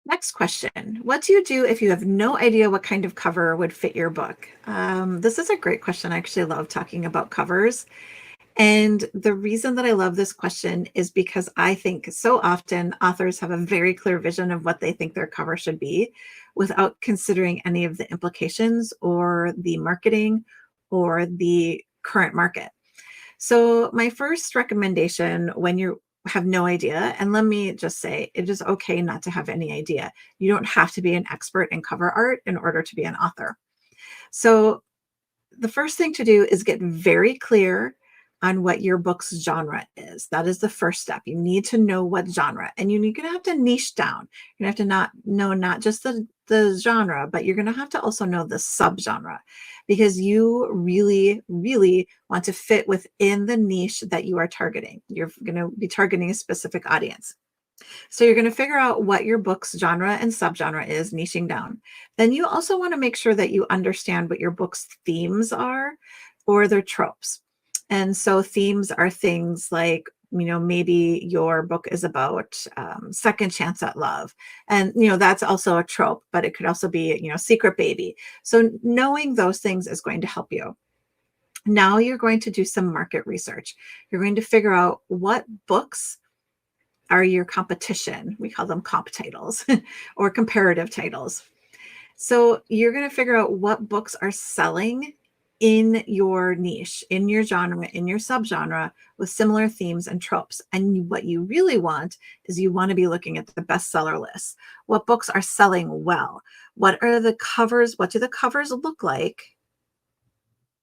Next question. What do you do if you have no idea what kind of cover would fit your book? This is a great question. I actually love talking about covers. And the reason that I love this question is because I think so often authors have a very clear vision of what they think their cover should be without considering any of the implications or the marketing or the current market. So, my first recommendation when you have no idea, and let me just say, it is okay not to have any idea. You don't have to be an expert in cover art in order to be an author. So, the first thing to do is get very clear on what your book's genre is. That is the first step. You need to know what genre, and you're going to have to niche down. You're going to have to not know not just the genre, but you're going to have to also know the subgenre because you really, really want to fit within the niche that you are targeting. You're going to be targeting a specific audience. So you're going to figure out what your book's genre and subgenre is, niching down. Then you also want to make sure that you understand what your book's themes are or their tropes. And so themes are things like, maybe your book is about second chance at love. And, that's also a trope, but it could also be, secret baby. So knowing those things is going to help you. Now you're going to do some market research. You're going to figure out what books are your competition. We call them comp titles or comparative titles. So you're going to figure out what books are selling in your niche, in your genre, in your subgenre with similar themes and tropes. And what you really want is you want to be looking at the bestseller lists. What books are selling well? What are the covers? What do the covers look like?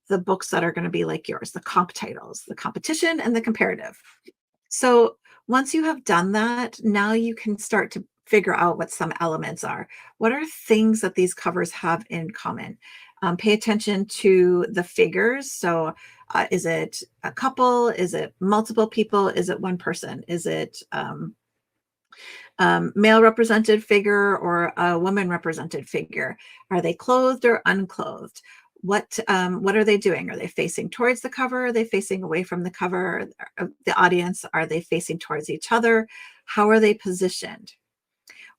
The books that are going to be like yours, the comp titles, the competition and the comparative. So once you have done that, now you can start to figure out what some elements are. What are things that these covers have in common? Pay attention to the figures. So is it a couple? Is it multiple people? Is it one person? Is it male represented figure or a woman represented figure? Are they clothed or unclothed? What are they doing? Are they facing towards the cover? Are they facing away from the cover of the audience? Are they facing towards each other? How are they positioned?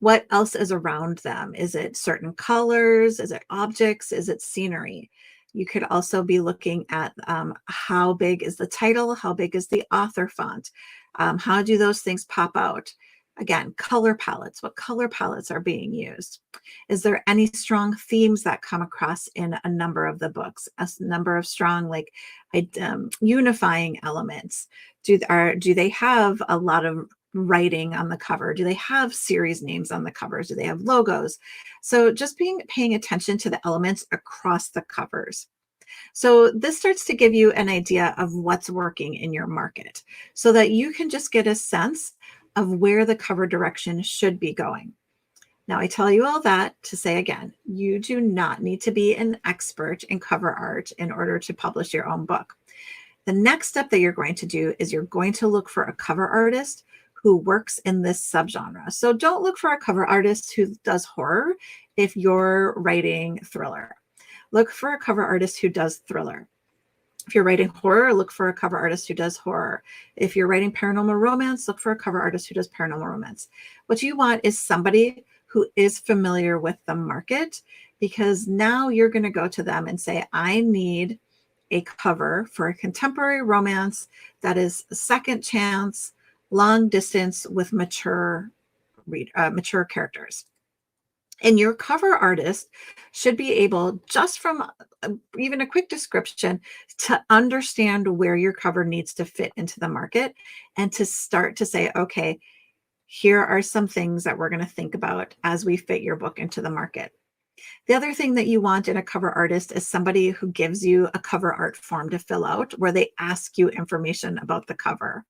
What else is around them? Is it certain colors? Is it objects? Is it scenery? You could also be looking at how big is the title? How big is the author font? How do those things pop out? Again, color palettes. What color palettes are being used? Is there any strong themes that come across in a number of the books? A number of strong, unifying elements. Do they have a lot of writing on the cover? Do they have series names on the covers? Do they have logos? So just paying attention to the elements across the covers. So this starts to give you an idea of what's working in your market so that you can just get a sense of where the cover direction should be going. Now, I tell you all that to say again, you do not need to be an expert in cover art in order to publish your own book. The next step that you're going to do is you're going to look for a cover artist who works in this subgenre. So don't look for a cover artist who does horror if you're writing thriller. Look for a cover artist who does thriller. If you're writing horror, look for a cover artist who does horror. If you're writing paranormal romance, look for a cover artist who does paranormal romance. What you want is somebody who is familiar with the market, because now you're going to go to them and say, I need a cover for a contemporary romance that is a second chance, long distance with mature characters. And your cover artist should be able, just from even a quick description, to understand where your cover needs to fit into the market and to start to say, okay, here are some things that we're going to think about as we fit your book into the market. The other thing that you want in a cover artist is somebody who gives you a cover art form to fill out where they ask you information about the cover.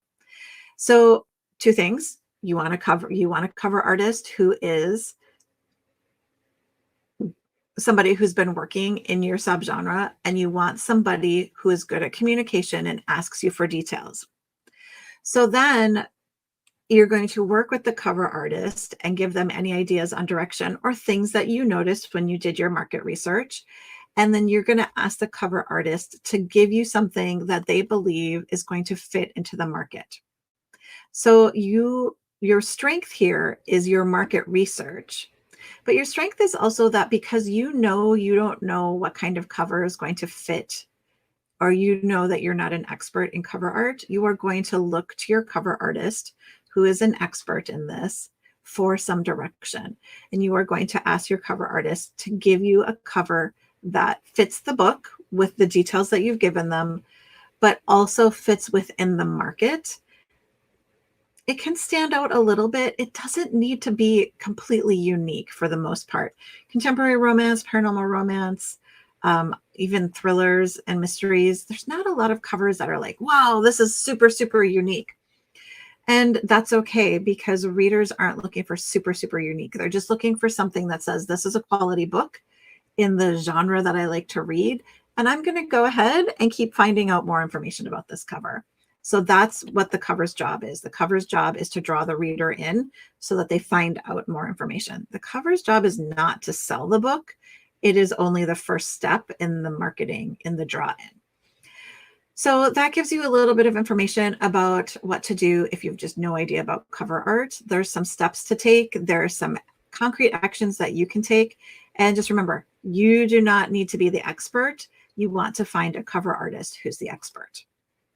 So two things. You want a cover artist who is somebody who's been working in your subgenre, and you want somebody who is good at communication and asks you for details. So then you're going to work with the cover artist and give them any ideas on direction or things that you noticed when you did your market research. And then you're going to ask the cover artist to give you something that they believe is going to fit into the market. So you your strength here is your market research. But your strength is also that because you don't know what kind of cover is going to fit, or you know that you're not an expert in cover art, you are going to look to your cover artist who is an expert in this for some direction. And you are going to ask your cover artist to give you a cover that fits the book with the details that you've given them, but also fits within the market. It can stand out a little bit. It doesn't need to be completely unique for the most part. Contemporary romance, paranormal romance, even thrillers and mysteries, there's not a lot of covers that are like, wow, this is super, super unique. And that's okay, because readers aren't looking for super, super unique. They're just looking for something that says, this is a quality book in the genre that I like to read. And I'm going to go ahead and keep finding out more information about this cover. So that's what the cover's job is. The cover's job is to draw the reader in so that they find out more information. The cover's job is not to sell the book. It is only the first step in the marketing, in the draw in. So that gives you a little bit of information about what to do if you have just no idea about cover art. There's some steps to take. There are some concrete actions that you can take. And just remember, you do not need to be the expert. You want to find a cover artist who's the expert.